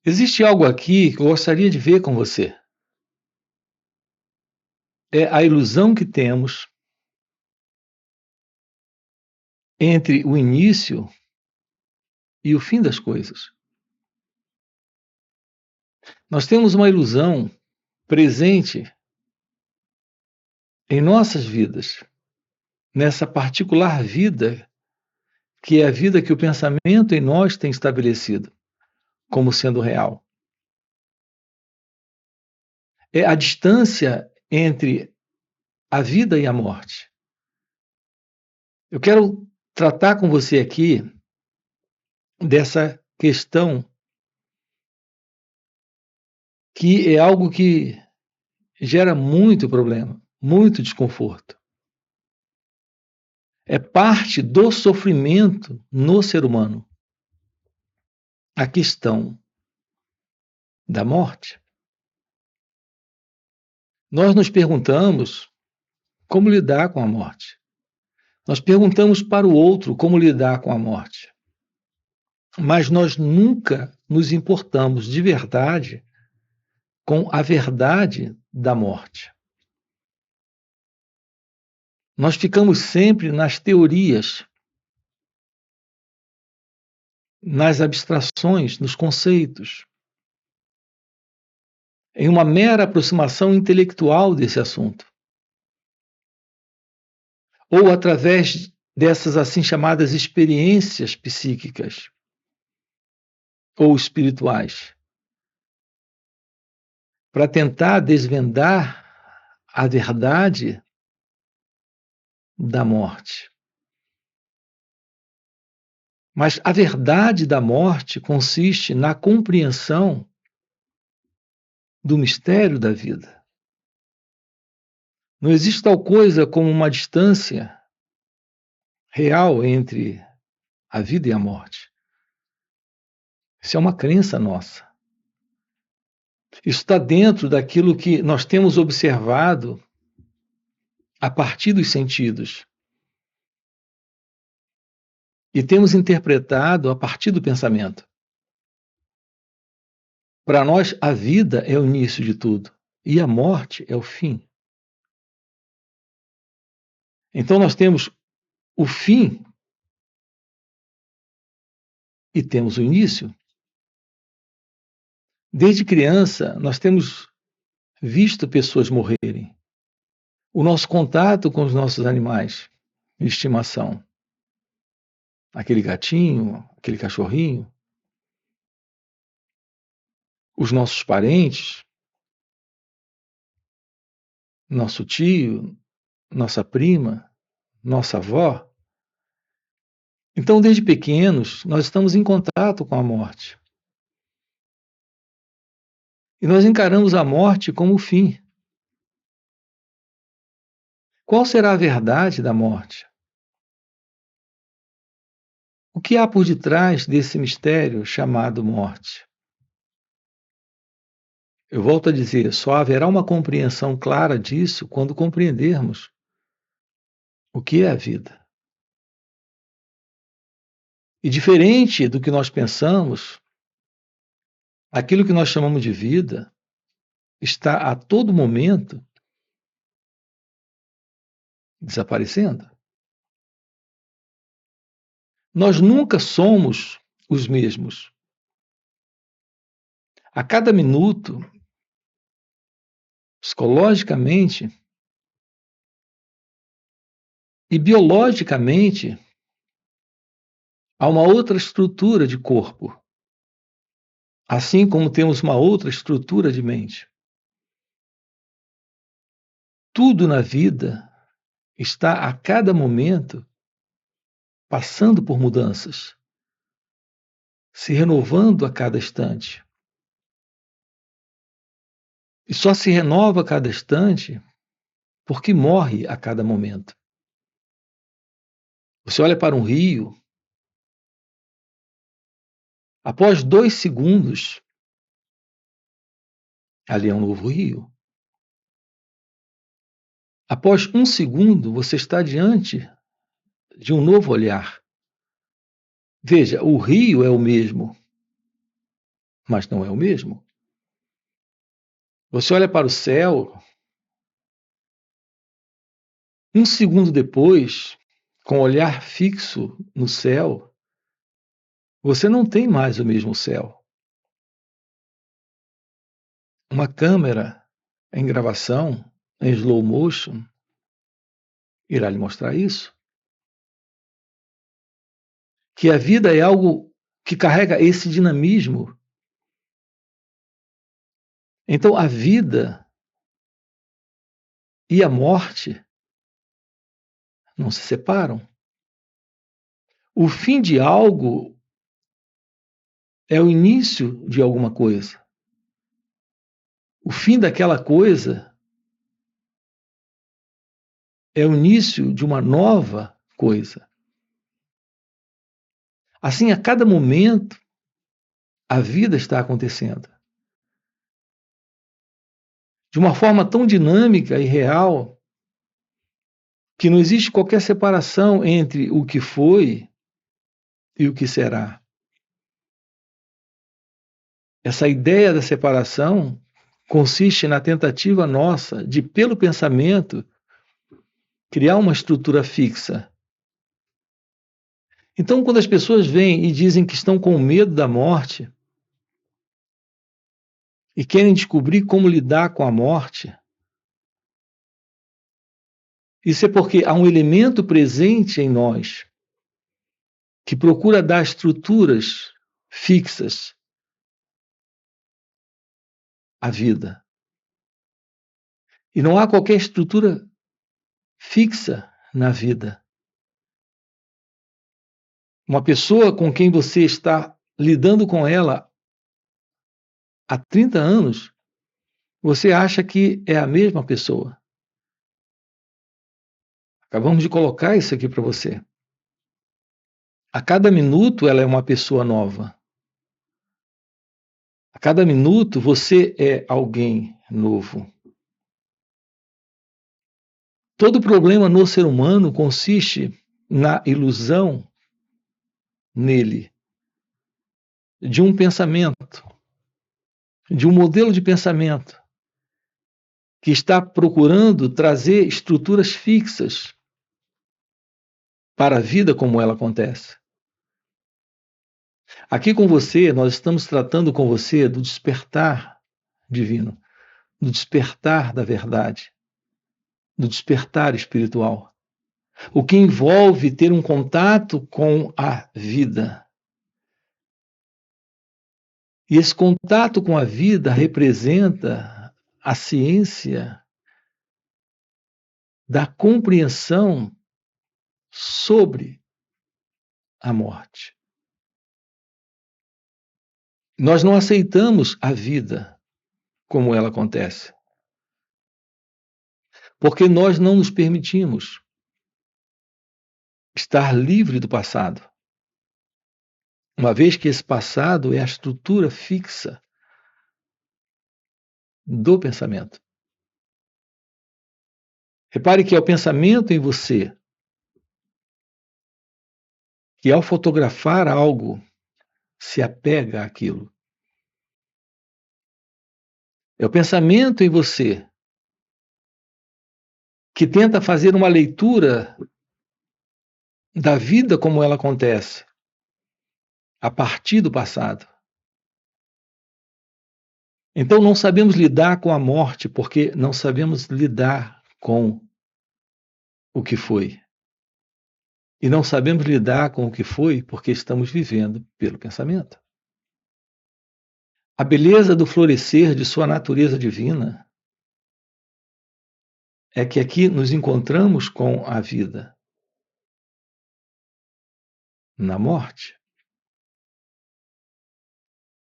Existe algo aqui que eu gostaria de ver com você. É a ilusão que temos entre o início e o fim das coisas. Nós temos uma ilusão presente em nossas vidas, nessa particular vida, que é a vida que o pensamento em nós tem estabelecido como sendo real. É a distância entre a vida e a morte. Eu quero tratar com você aqui dessa questão que é algo que gera muito problema, muito desconforto. É parte do sofrimento no ser humano. A questão da morte. Nós nos perguntamos como lidar com a morte. Nós perguntamos para o outro como lidar com a morte. Mas nós nunca nos importamos de verdade com a verdade da morte. Nós ficamos sempre nas teorias, nas abstrações, nos conceitos, em uma mera aproximação intelectual desse assunto. Ou através dessas assim chamadas experiências psíquicas ou espirituais, para tentar desvendar a verdade da morte. Mas a verdade da morte consiste na compreensão do mistério da vida. Não existe tal coisa como uma distância real entre a vida e a morte. Isso é uma crença nossa. Isso está dentro daquilo que nós temos observado a partir dos sentidos. E temos interpretado a partir do pensamento. Para nós, a vida é o início de tudo e a morte é o fim. Então, nós temos o fim e temos o início. Desde criança, nós temos visto pessoas morrerem. O nosso contato com os nossos animais de estimação, aquele gatinho, aquele cachorrinho, os nossos parentes, nosso tio, nossa prima, nossa avó. Então, desde pequenos, nós estamos em contato com a morte. E nós encaramos a morte como o fim. Qual será a verdade da morte? O que há por detrás desse mistério chamado morte? Eu volto a dizer, só haverá uma compreensão clara disso quando compreendermos o que é a vida. E diferente do que nós pensamos, aquilo que nós chamamos de vida está a todo momento desaparecendo. Nós nunca somos os mesmos. A cada minuto, psicologicamente e biologicamente, há uma outra estrutura de corpo, assim como temos uma outra estrutura de mente. Tudo na vida está a cada momento passando por mudanças, se renovando a cada instante. E só se renova a cada instante porque morre a cada momento. Você olha para um rio, após 2 segundos, ali é um novo rio. Após 1 segundo, você está diante de um novo olhar. Veja, o rio é o mesmo, mas não é o mesmo. Você olha para o céu, um segundo depois, com o olhar fixo no céu, você não tem mais o mesmo céu. Uma câmera em gravação, em slow motion, irá lhe mostrar isso. Que a vida é algo que carrega esse dinamismo. Então, a vida e a morte não se separam. O fim de algo é o início de alguma coisa. O fim daquela coisa é o início de uma nova coisa. Assim, a cada momento, a vida está acontecendo. De uma forma tão dinâmica e real, que não existe qualquer separação entre o que foi e o que será. Essa ideia da separação consiste na tentativa nossa de, pelo pensamento, criar uma estrutura fixa. Então, quando as pessoas vêm e dizem que estão com medo da morte e querem descobrir como lidar com a morte, isso é porque há um elemento presente em nós que procura dar estruturas fixas à vida. E não há qualquer estrutura fixa na vida. Uma pessoa com quem você está lidando com ela há 30 anos, você acha que é a mesma pessoa. Acabamos de colocar isso aqui para você. A cada minuto ela é uma pessoa nova. A cada minuto você é alguém novo. Todo problema no ser humano consiste na ilusão nele de um pensamento, de um modelo de pensamento que está procurando trazer estruturas fixas para a vida como ela acontece. Aqui com você, nós estamos tratando com você do despertar divino, do despertar da verdade, do despertar espiritual, o que envolve ter um contato com a vida. E esse contato com a vida representa a ciência da compreensão sobre a morte. Nós não aceitamos a vida como ela acontece, porque nós não nos permitimos estar livre do passado, uma vez que esse passado é a estrutura fixa do pensamento. Repare que é o pensamento em você que, ao fotografar algo, se apega àquilo. É o pensamento em você que tenta fazer uma leitura da vida como ela acontece, a partir do passado. Então não sabemos lidar com a morte porque não sabemos lidar com o que foi. E não sabemos lidar com o que foi porque estamos vivendo pelo pensamento. A beleza do florescer de sua natureza divina é que aqui nos encontramos com a vida na morte.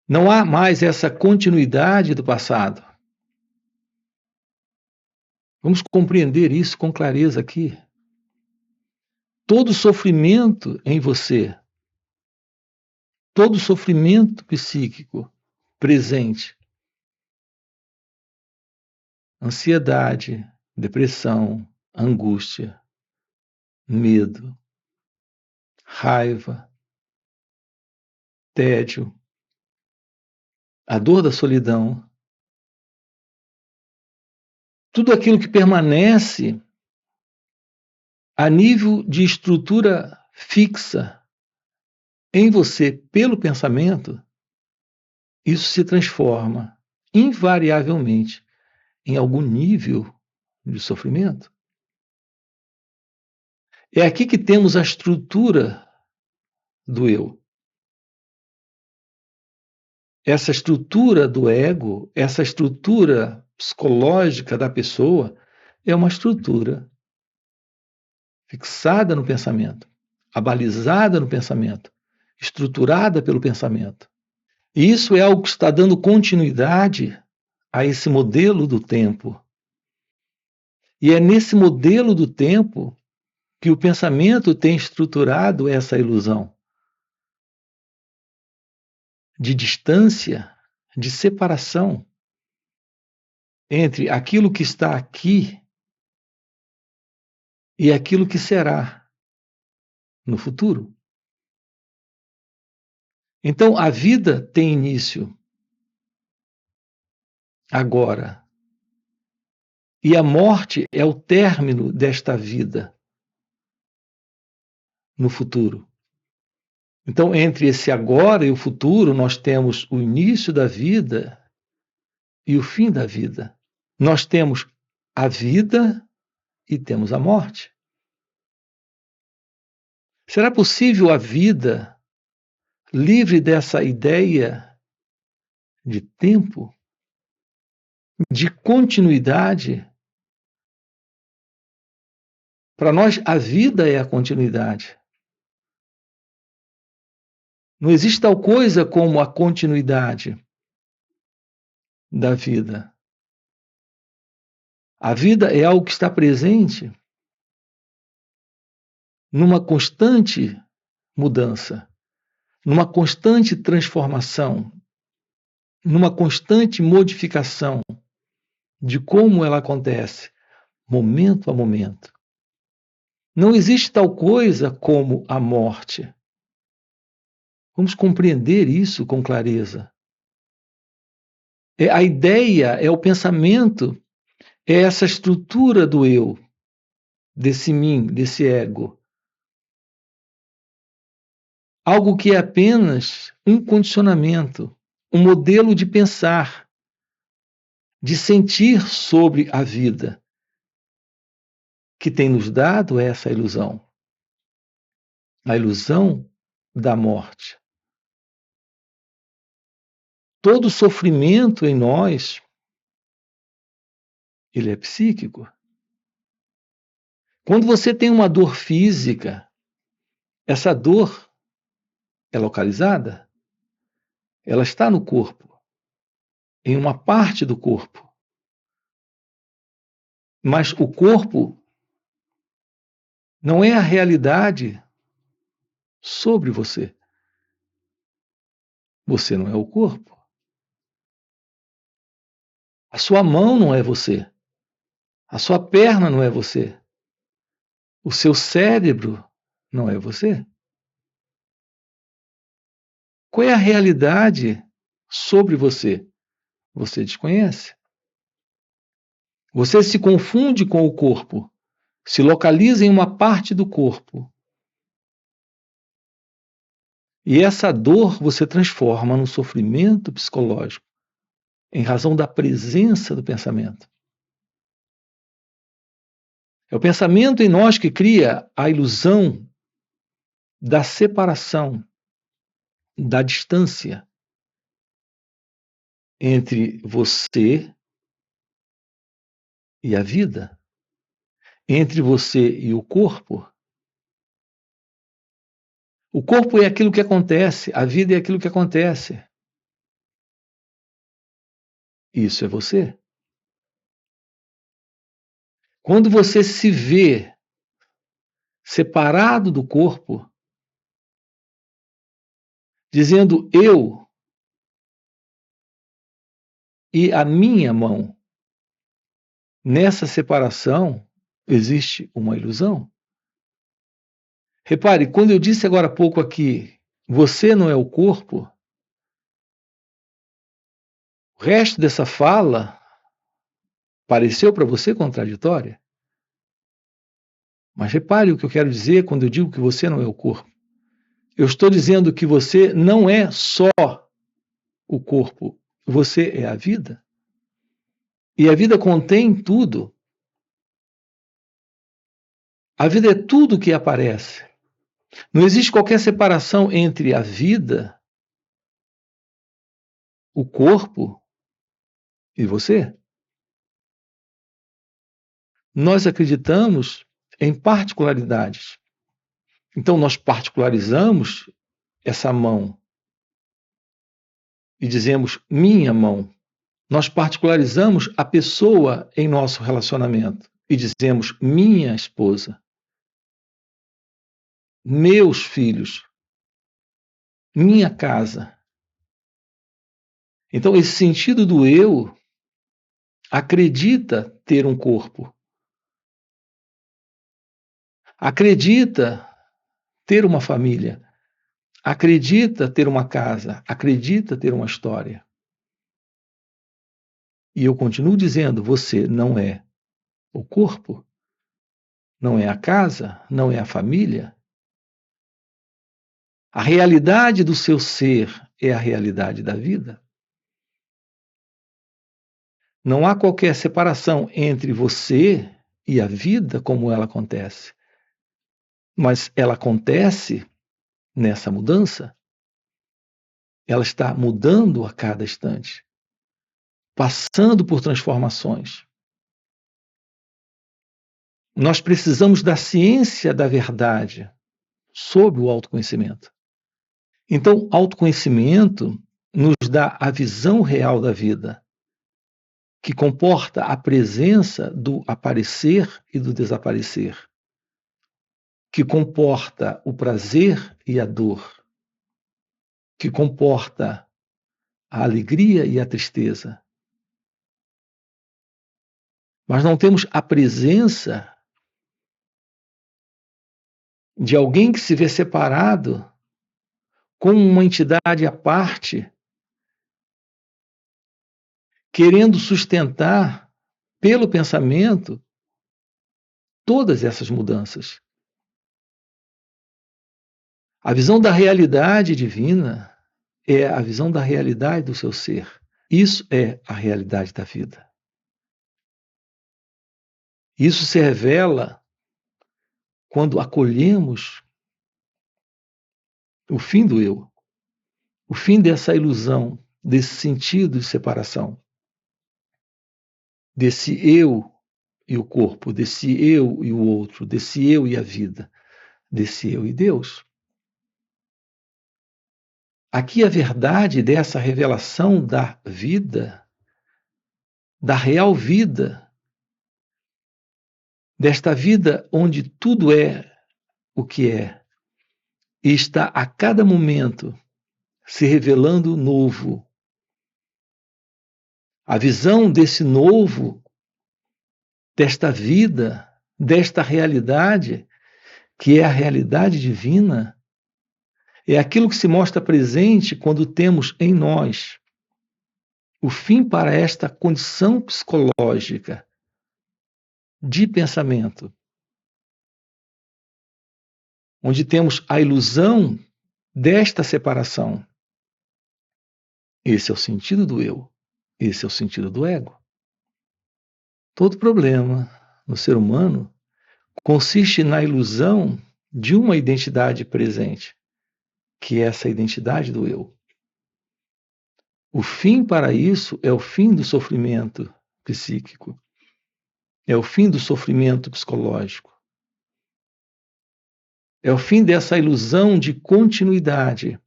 Não há mais essa continuidade do passado. Vamos compreender isso com clareza aqui. Todo sofrimento em você, todo sofrimento psíquico presente, ansiedade, depressão, angústia, medo, raiva, tédio, a dor da solidão, tudo aquilo que permanece a nível de estrutura fixa em você pelo pensamento, isso se transforma invariavelmente em algum nível de sofrimento. É aqui que temos a estrutura do eu. Essa estrutura do ego, essa estrutura psicológica da pessoa, é uma estrutura fixada no pensamento, abalizada no pensamento, estruturada pelo pensamento. E isso é algo que está dando continuidade a esse modelo do tempo. E é nesse modelo do tempo que o pensamento tem estruturado essa ilusão de distância, de separação entre aquilo que está aqui e aquilo que será no futuro. Então, a vida tem início agora. E a morte é o término desta vida no futuro. Então, entre esse agora e o futuro, nós temos o início da vida e o fim da vida. Nós temos a vida e temos a morte. Será possível a vida livre dessa ideia de tempo, de continuidade? Para nós, a vida é a continuidade. Não existe tal coisa como a continuidade da vida. A vida é algo que está presente numa constante mudança, numa constante transformação, numa constante modificação de como ela acontece, momento a momento. Não existe tal coisa como a morte. Vamos compreender isso com clareza. A ideia, é o pensamento, é essa estrutura do eu, desse mim, desse ego. Algo que é apenas um condicionamento, um modelo de pensar, de sentir sobre a vida, que tem nos dado essa ilusão. A ilusão da morte. Todo sofrimento em nós, ele é psíquico. Quando você tem uma dor física, essa dor é localizada, ela está no corpo, em uma parte do corpo. Mas o corpo não é a realidade sobre você. Você não é o corpo. A sua mão não é você. A sua perna não é você. O seu cérebro não é você. Qual é a realidade sobre você? Você desconhece. Você se confunde com o corpo, se localiza em uma parte do corpo. E essa dor você transforma num sofrimento psicológico, em razão da presença do pensamento. É o pensamento em nós que cria a ilusão da separação, da distância entre você e a vida, entre você e o corpo. O corpo é aquilo que acontece, a vida é aquilo que acontece. Isso é você. Quando você se vê separado do corpo, dizendo eu e a minha mão, nessa separação existe uma ilusão. Repare, quando eu disse agora há pouco aqui, você não é o corpo, O resto dessa fala pareceu para você contraditória? Mas repare o que eu quero dizer quando eu digo que você não é o corpo. Eu estou dizendo que você não é só o corpo, você é a vida. E a vida contém tudo. A vida é tudo que aparece. Não existe qualquer separação entre a vida, o corpo e você. Nós acreditamos em particularidades. Então, nós particularizamos essa mão e dizemos minha mão. Nós particularizamos a pessoa em nosso relacionamento e dizemos minha esposa, meus filhos, minha casa. Então, esse sentido do eu acredita ter um corpo, acredita ter uma família, acredita ter uma casa, acredita ter uma história. E eu continuo dizendo: você não é o corpo, não é a casa, não é a família. A realidade do seu ser é a realidade da vida. Não há qualquer separação entre você e a vida como ela acontece. Mas ela acontece nessa mudança. Ela está mudando a cada instante, passando por transformações. Nós precisamos da ciência da verdade sobre o autoconhecimento. Então, autoconhecimento nos dá a visão real da vida, que comporta a presença do aparecer e do desaparecer, que comporta o prazer e a dor, que comporta a alegria e a tristeza. Mas não temos a presença de alguém que se vê separado como uma entidade à parte, querendo sustentar pelo pensamento todas essas mudanças. A visão da realidade divina é a visão da realidade do seu ser. Isso é a realidade da vida. Isso se revela quando acolhemos o fim do eu, o fim dessa ilusão, desse sentido de separação, desse eu e o corpo, desse eu e o outro, desse eu e a vida, desse eu e Deus. Aqui a verdade dessa revelação da vida, da real vida, desta vida onde tudo é o que é, e está a cada momento se revelando novo. A visão desse novo, desta vida, desta realidade, que é a realidade divina, é aquilo que se mostra presente quando temos em nós o fim para esta condição psicológica de pensamento, onde temos a ilusão desta separação. Esse é o sentido do eu, esse é o sentido do ego. Todo problema no ser humano consiste na ilusão de uma identidade presente, que é essa identidade do eu. O fim para isso é o fim do sofrimento psíquico, é o fim do sofrimento psicológico, é o fim dessa ilusão de continuidade,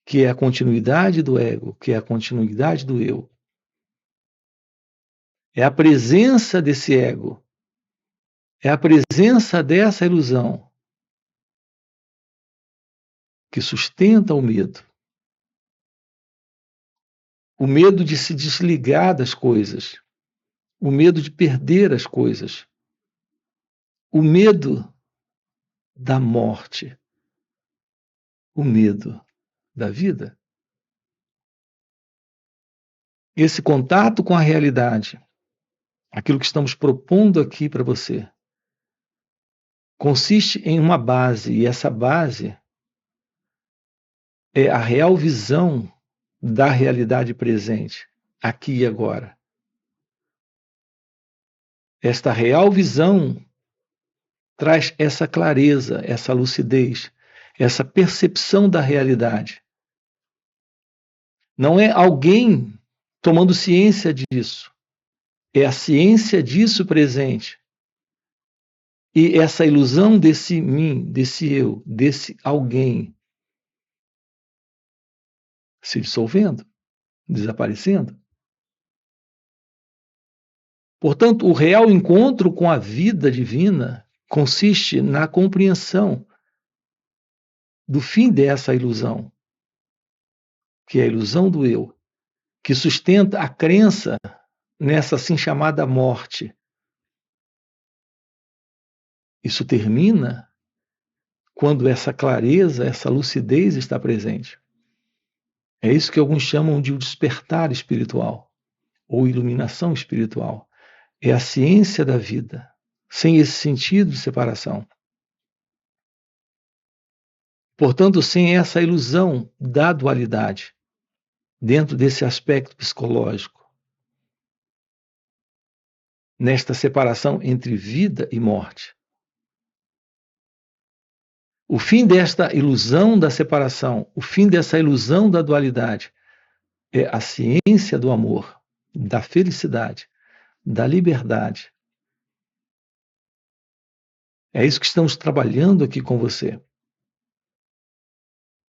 que é a continuidade do ego, que é a continuidade do eu. É a presença desse ego, é a presença dessa ilusão que sustenta o medo. O medo de se desligar das coisas, o medo de perder as coisas, o medo da morte, o medo da vida. Esse contato com a realidade, aquilo que estamos propondo aqui para você, consiste em uma base, e essa base é a real visão da realidade presente, aqui e agora. Esta real visão traz essa clareza, essa lucidez, essa percepção da realidade. Não é alguém tomando ciência disso, é a ciência disso presente. E essa ilusão desse mim, desse eu, desse alguém se dissolvendo, desaparecendo. Portanto, o real encontro com a vida divina consiste na compreensão do fim dessa ilusão, que é a ilusão do eu, que sustenta a crença nessa assim chamada morte. Isso termina quando essa clareza, essa lucidez está presente. É isso que alguns chamam de o despertar espiritual ou iluminação espiritual. É a ciência da vida, sem esse sentido de separação. Portanto, sem essa ilusão da dualidade, dentro desse aspecto psicológico, nesta separação entre vida e morte. O fim desta ilusão da separação, o fim dessa ilusão da dualidade, é a ciência do amor, da felicidade, da liberdade. É isso que estamos trabalhando aqui com você.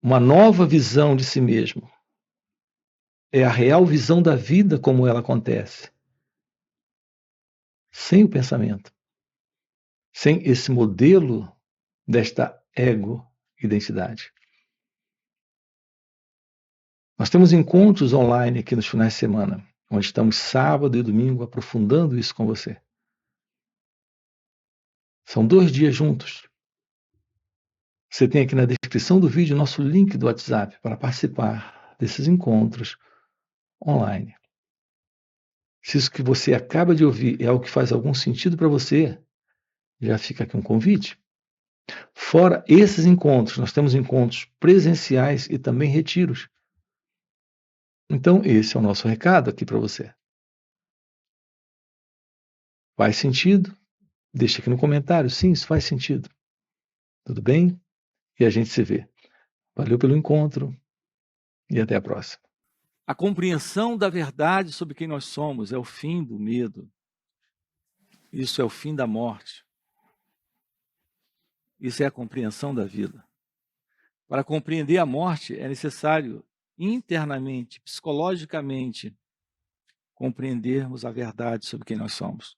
Uma nova visão de si mesmo. É a real visão da vida como ela acontece. Sem o pensamento. Sem esse modelo desta ego-identidade. Nós temos encontros online aqui nos finais de semana, onde estamos sábado e domingo aprofundando isso com você. São 2 dias juntos. Você tem aqui na descrição do vídeo nosso link do WhatsApp para participar desses encontros online. Se isso que você acaba de ouvir é algo que faz algum sentido para você, já fica aqui um convite. Fora esses encontros, nós temos encontros presenciais e também retiros. Então, esse é o nosso recado aqui para você. Faz sentido? Deixa aqui no comentário. Sim, isso faz sentido. Tudo bem? E a gente se vê. Valeu pelo encontro e até a próxima. A compreensão da verdade sobre quem nós somos é o fim do medo. Isso é o fim da morte. Isso é a compreensão da vida. Para compreender a morte, é necessário internamente, psicologicamente, compreendermos a verdade sobre quem nós somos.